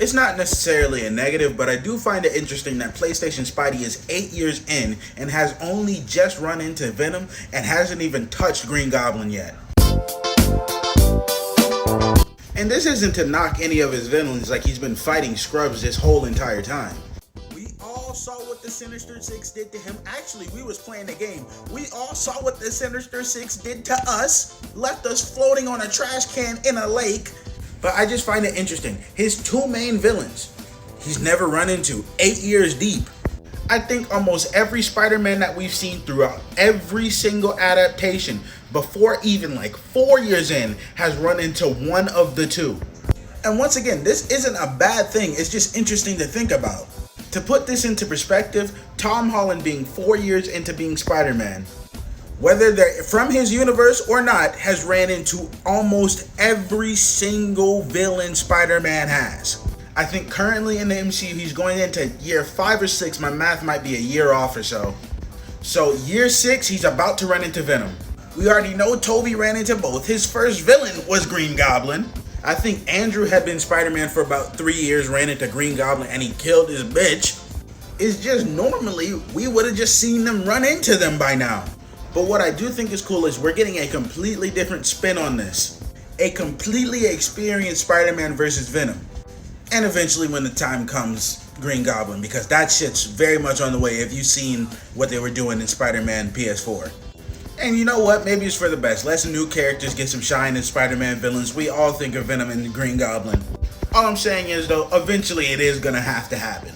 It's not necessarily a negative, but I do find it interesting that PlayStation Spidey is 8 years in and has only just run into Venom and hasn't even touched Green Goblin yet. And this isn't to knock any of his villains, like he's been fighting scrubs this whole entire time. We all saw what the Sinister Six did to him. Actually, we was playing the game. We all saw what the Sinister Six did to us. Left us floating on a trash can in a lake. But I just find it interesting. His two main villains, he's never run into 8 years deep. I think almost every Spider-Man that we've seen throughout every single adaptation, before even like 4 years in, has run into one of the two. And once again, this isn't a bad thing. It's just interesting to think about. To put this into perspective, Tom Holland being 4 years into being Spider-Man, whether they're from his universe or not, has ran into almost every single villain Spider-Man has. I think currently in the MCU, he's going into year 5 or 6. My math might be a year off or so. So year 6, he's about to run into Venom. We already know Tobey ran into both. His first villain was Green Goblin. I think Andrew had been Spider-Man for about 3 years, ran into Green Goblin, and he killed his bitch. It's just normally, we would have just seen them run into them by now. But what I do think is cool is we're getting a completely different spin on this. A completely experienced Spider-Man versus Venom. And eventually when the time comes, Green Goblin, because that shit's very much on the way if you've seen what they were doing in Spider-Man PS4. And you know what? Maybe it's for the best. Let some new characters get some shine as Spider-Man villains. We all think of Venom and Green Goblin. All I'm saying is though, eventually it is gonna have to happen.